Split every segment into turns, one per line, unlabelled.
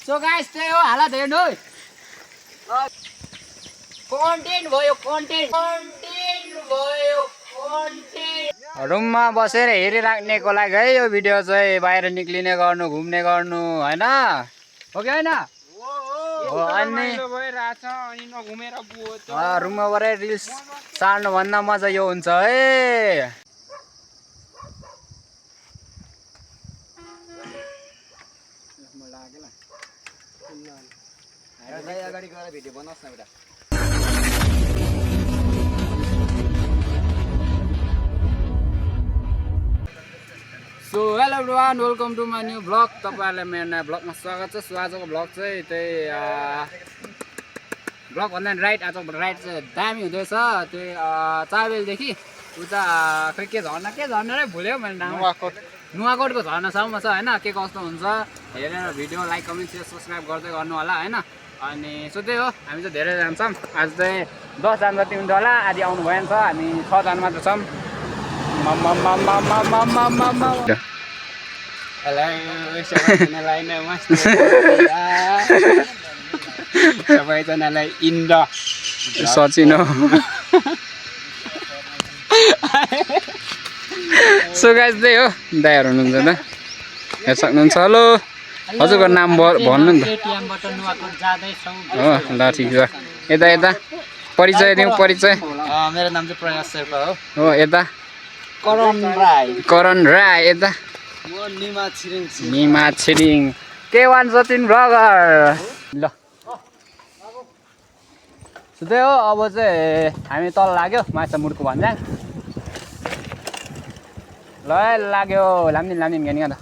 So guys त्यही हो हालत हेर्नु कन्टेन्ट भयो कन्टेन्ट रुममा बसेर हेरिराख्नेको लागि है यो भिडियो चाहिँ बाहिर निक्लिने गर्नु घुम्ने गर्नु हैन हो कि हैन अनि रुममा गएर रिल्स चाड्नु भन्दा मजा यो हुन्छ है अगाडि गएर भिडियो बनाउस् न एउटा so hello everyone welcome to my new blog तपाईहरुलाई मेरो नयाँ ब्लगमा स्वागत छ सो आजको ब्लग चाहिँ त्यही ब्लग भन्दा राइड आजको राइड चाहिँ दामी हुँदैछ त्यही चाबेलदेखि उता खै के झर्ना रे भुल्यो मैले नुवाकोटको झर्नासम्म छ हैन के कस्तो हुन्छ हेरेर video like comment share subscribe गर्दै गर्नु होला हैन अनि सो त्यही हो हामी चाहिँ धेरै जान्छौँ आज चाहिँ 10 जना जति हुन्छ होला आदि आउनु भएन छ हामी 6 जना मात्र छौँ सबैजनालाई इन्ड सचिन सो गाइस त्यही हो दाइहरू हुनुहुन्छ त हेर सक्नुहुन्छ हेलो हजुरको नाम भन्नु नि त हो ल ठिक छ यता यता परिचय दिउँ परिचय
मेरो नाम चाहिँ प्रयास शेर्पा
हो यता करण राई यता निमा छिरिङ K1 सचिन ब्लगर ल त्यही हो अब चाहिँ हामी तल लाग्यो माछा मुर्को भन्ज्याङ ल लाग्यो लाम्दिन ज्ञानी त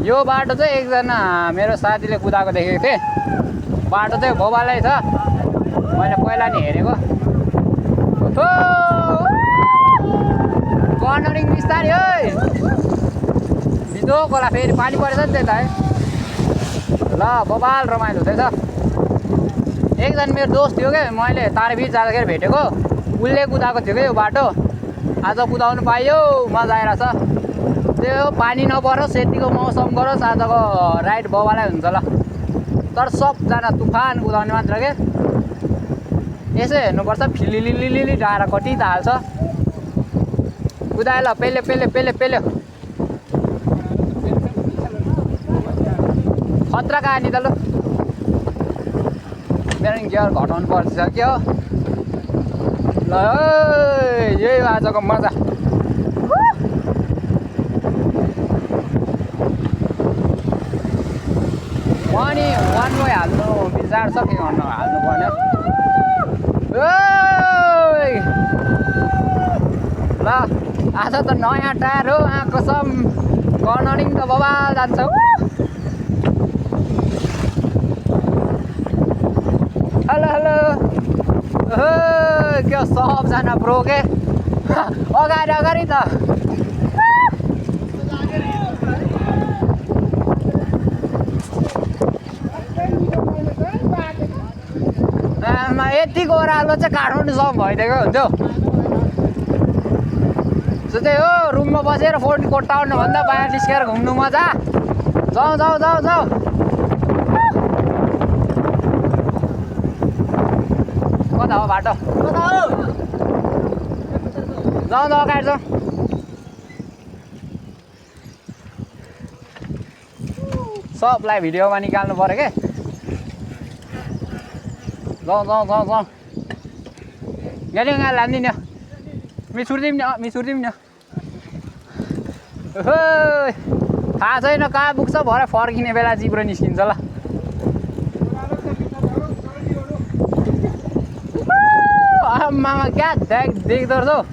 यो बाटो चाहिँ एकजना मेरो साथीले कुदाएको देखेको थिएँ बाटो चाहिँ भोबालै छ मैले पहिला नि हेरेको कर्नरिङ बिस्तारै है भिदो खोला फेरि पानी परेछ नि त्यता है ल बबाल रमाइलो हुँदैछ एकजना मेरो दोस्त थियो क्या मैले तारेबिच जाँदाखेरि भेटेको उसले कुदाएको थियो क्या यो बाटो आज कुदाउनु पाइयो मजा आइरहेछ त्यो पानी नपरोस् यतिको मौसम गरोस् आजको राइड बबालै हुन्छ ल तर सबजना तुफान कुदाउने मात्र के यसो हेर्नुपर्छ फिलिलिलिलि डाँडा कति त हाल्छ कुदाए ल पेले खतरा कहानी त ल मेरो गियर घटाउनु पर्छ के हो ल यही हो आजको मजा अनि वान वे हाल्नु बिचार छ के गर्नु हाल्नु पर्ने ल आज त नयाँ टायर हो कसम कर्नरिङ त बबाल जान्छ हेलो के सबजना ब्रो के अगाडि त यतिको ओह्रालो चाहिँ काठमाडौँसम्म भइदिएको हुन्थ्यो सो त्यही हो रुममा बसेर फोन कोट्टाउनु भन्दा बाहिर निस्केर घुम्नु मजा जाउँ कता हो बाटो जाउँ अगाडि जाउँ सबलाई भिडियोमा निकाल्नु पऱ्यो के जाउँ यहाँ लान्दिनँ मिसुर्दिउँ नि थाहा छैन कहाँ पुग्छ भरे फर्किने बेला जिब्रो निस्किन्छ ल आमामा क्या देख्दो रहेछ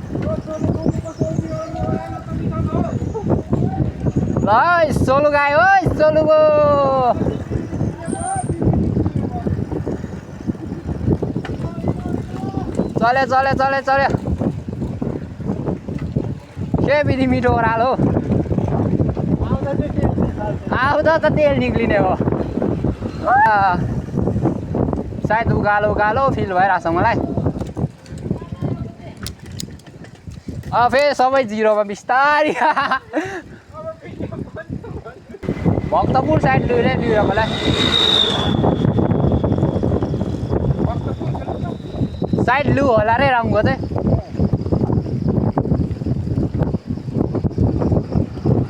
ल सोलु गयो सोलुको चल्यो के विधि मिठो ओह्रालो आउँदा त तेल निक्लिने हो सायद उकालो फिल भइरहेछ मलाई अब फेरि सबै जिरोमा बिस्तारी भक्तपुर साइड लियो मलाई साइड लु होला रे रङको चाहिँ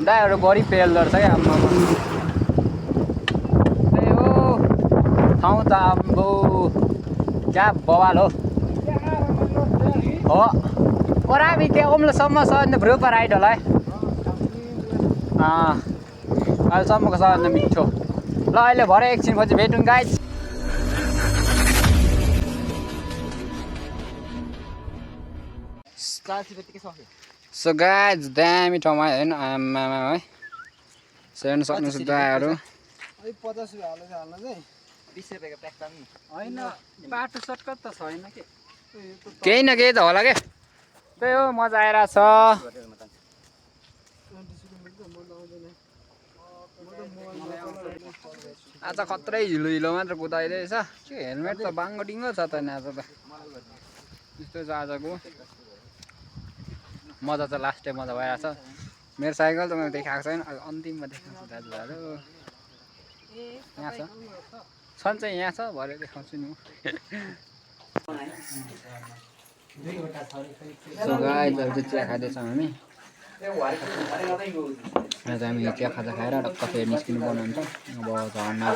दाइहरू बढी पेल गर्छ क्या आम्मा त्यही हो ठाउँ त आम्बो क्या बवाल हो ओरामी क्या उम्लोसम्म सबभन्दा भ्रुपर राइड होला है अहिलेसम्मको सबभन्दा मिठो ल अहिले भरे एकछिनपछि भेटौँ गाइज सो गाइज दामी ठाउँमा होइन आमामा है हेर्न सक्नुहुन्छ दाइहरू
50 रुपियाँ हाल्नु चाहिँ
20 रुपियाँको प्याक पनि
होइन बाटो सर्टकट त छैन के
केही न केही त होला के त्यही हो मजा आइरहेको छ आज खत्रै हिलो हिलो मात्र कुदाइरहेछ के हेलमेट त बाङ्गो डिङ्गो छ त नि आज त त्यस्तो छ आजको मजा त लास्ट टाइम मजा भइरहेको छ मेरो साइकल त मैले देखाएको छैन अन्तिममा देखाउँछु दाजुभाइहरू यहाँ छ छन् चाहिँ यहाँ छ भरे देखाउँछु नि सो गाइस अहिले चिया खाँदैछौँ हामी आज हामी चिया खाजा खाएर टक्क फेरि निस्किनु पर्ने हुन्छ अब झर्ना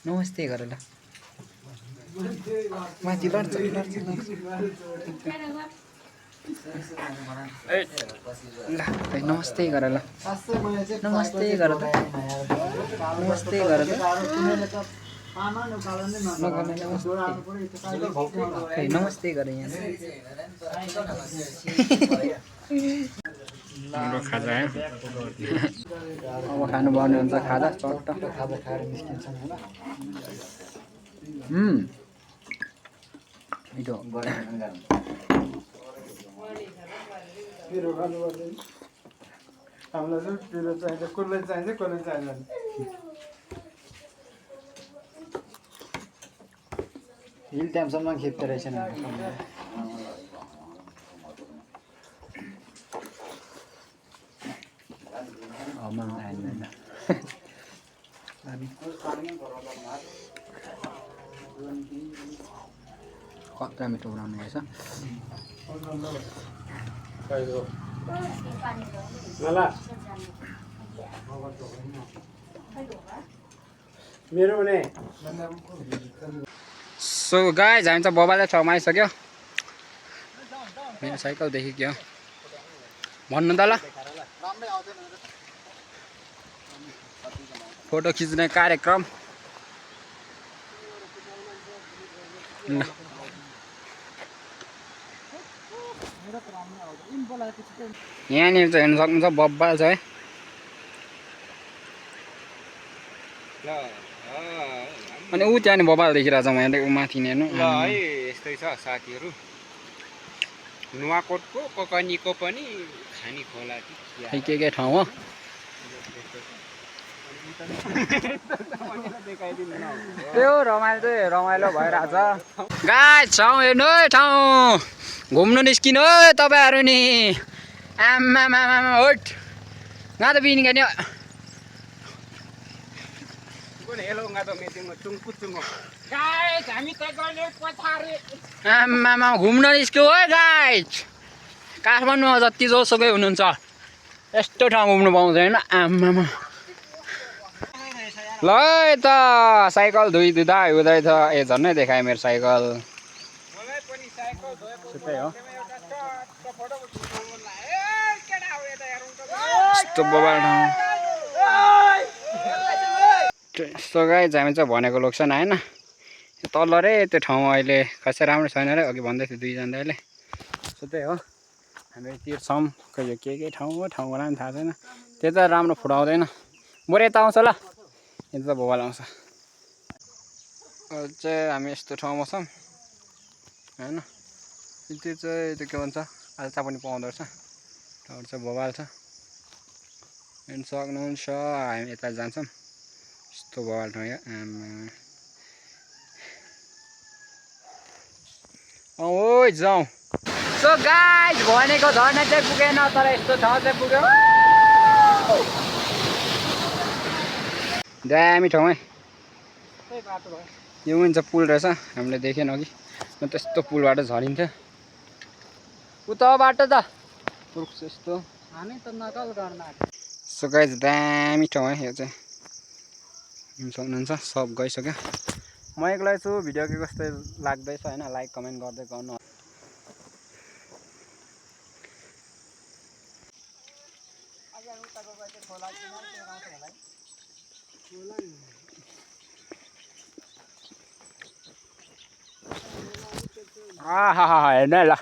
नमस्ते गर ल माथि लड्छ नमस्ते गर ल नमस्ते गर त नमस्ते गर त नमस्ते गर यहाँ खाजा है अब खानुपर्ने हुन्छ खाजा चट्ट खाजा खाएर निस्किन्छन् होइन मिठो
पिरो खानु पर्दैन हामीलाई चाहिँ पिरो चाहिन्छ कसलाई चाहिन्छ कसलाई चाहिँदैन हिल टाइमसम्म खेप्दो रहेछ नि
कत्रा मिठो बनाउनु भएछ सो गाइज हामी त बबाले ठाउँमा आइसक्यो मेरो साइकल देखेको भन्नु त ल फोटो खिच्ने कार्यक्रम यहाँनिर त हेर्नु सक्नुहुन्छ बब्बाल छ है अनि ऊ त्यहाँ बबाल देखिरहेको छ मैले ऊ माथि हेर्नु
ल है यस्तै छ साथीहरू नुवाकोटको ककनीको पनि खानी खोला
के ठाउँ हो त्यो रमाइलो चाहिँ रमाइलो भइरहेछ गाइस ठाउँ हेर्नु है ठाउँ घुम्नु निस्किनु है तपाईँहरू नि आम्मामा होट गा त बिनिका नि आम्मामा घुम्न निस्क्यो है गाइस काठमाडौँमा जति जोसुकै हुनुहुन्छ यस्तो ठाउँ घुम्नु पाउँदैन आम्मामा ल त साइकल धुइँदा हुँदैछ ए झन्नै देखाएँ मेरो साइकल त्यही हो यस्तो बबाल ठाउँ यस्तो गाइस हामी चाहिँ भनेको लोकेसन आएन तल रे त्यो ठाउँ अहिले खासै राम्रो छैन रे अघि भन्दै थियो दुईजना अहिले सो त्यही हो हामी तिर्छौँ खै यो के ठाउँ हो ठाउँको नाम थाहा छैन त्यो त राम्रो फुटाउँदैन बरु यता आउँछ ल यता त बबाल आउँछ चाहिँ हामी यस्तो ठाउँमा छौँ होइन त्यो चाहिँ त्यो के भन्छ आल्चा पनि पाउँदो रहेछ ठाउँहरू चाहिँ बबाल छ हेर्नु सक्नुहुन्छ हामी यता जान्छौँ यस्तो बबाल ठाउँ यहाँ ओ जाउँ। सो गाइस भनेको झर्ना चाहिँ पुगेन तर यस्तो ठाउँ चाहिँ पुग्यो। दामी ठाउँ है। यो पनि चाहिँ पुल रहेछ हामीले देखेन अघि त्यस्तो पुलबाट झरिन्थ्यो उता बाटो त रुख यस्तो हामी त नकल गर्न। सो गाइस दामी ठाउँ है यो चाहिँ सक्नुहुन्छ सब गइसक्यो। म एक्लै छु भिडियो के कस्तो लाग्दैछ होइन लाइक कमेन्ट गर्दै गर्नु। हेर्नु है ल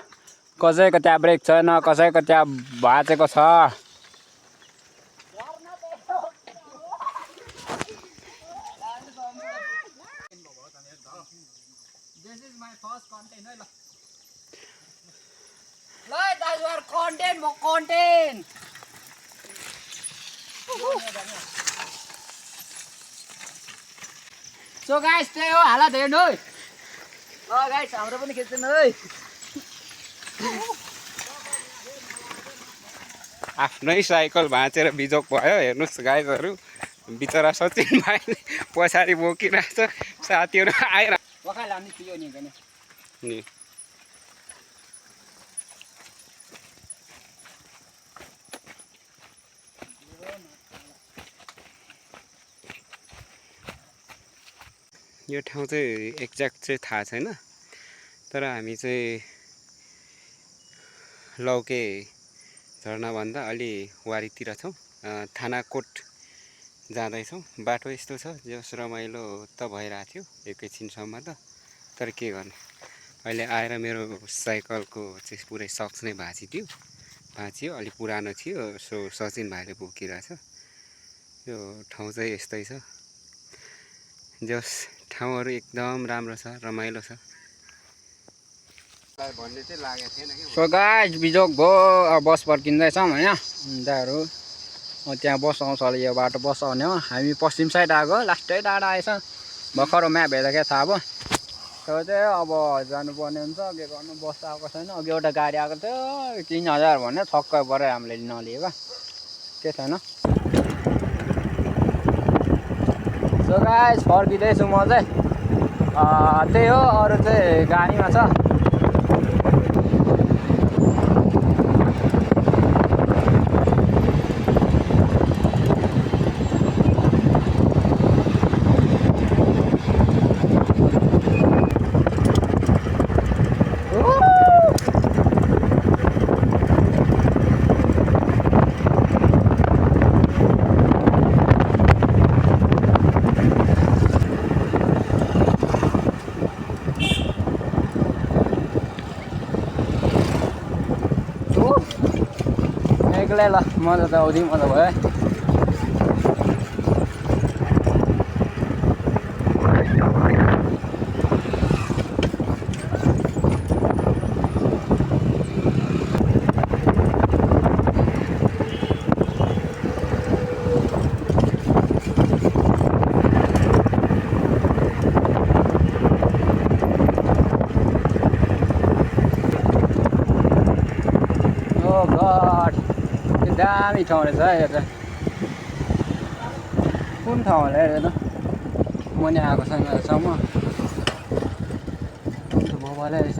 कसैको त्यहाँ ब्रेक छैन कसैको त्यहाँ भाँचेको छ। सो गाइस त्यही हो हालत हेर्नु है। गाइस हाम्रो पनि खिच्नु है।
आफ्नै साइकल भाँचेर बिजोक भयो हेर्नुहोस् गाइजहरू। बिचरा सचिन भाइले पछाडि बोकिरहेछ साथीहरू आएर नि। यो ठाउँ चाहिँ एक्ज्याक्ट चाहिँ थाहा छैन तर हामी चाहिँ लौके झर्नाभन्दा अलि वारीतिर छौँ। थानाकोट जाँदैछौँ। बाटो यस्तो छ जस रमाइलो त भइरहेको थियो एकैछिनसम्म त तर के गर्ने अहिले आएर मेरो साइकलको चाहिँ पुरै सक्स नै भाँचियो अलि पुरानो थियो। सो सचिन भाइले बोकिरहेछ। यो ठाउँ चाहिँ यस्तै छ जस ठाउँहरू एकदम राम्रो छ रमाइलो छ।
सो गाइस बिजोक भयो बस पर्किँदैछौँ होइन दाहरू त्यहाँ बस आउँछ होला यो बाटो बस आउने हो। हामी पश्चिम साइड आएको लास्टै टाढा आएछ भर्खर म्याप हेर्दाखेरि थाहा भयो। त्यो चाहिँ अब जानुपर्ने हुन्छ के गर्नु बस आएको छैन। अघि एउटा गाडी आएको थियो 3000 भन्यो छक्कै पऱ्यो हामीले नलिएको के छैन। सो गाइस फर्किँदैछु म चाहिँ त्यही हो अरू चाहिँ गाडीमा छ। एक्लै ल मजा त आउँदै मजा भयो है। दामी ठाउँ रहेछ है यो चाहिँ कुन ठाउँ होला हेर्नु म नि आएको छैन अहिलेसम्म मोबाइलै रहेछ।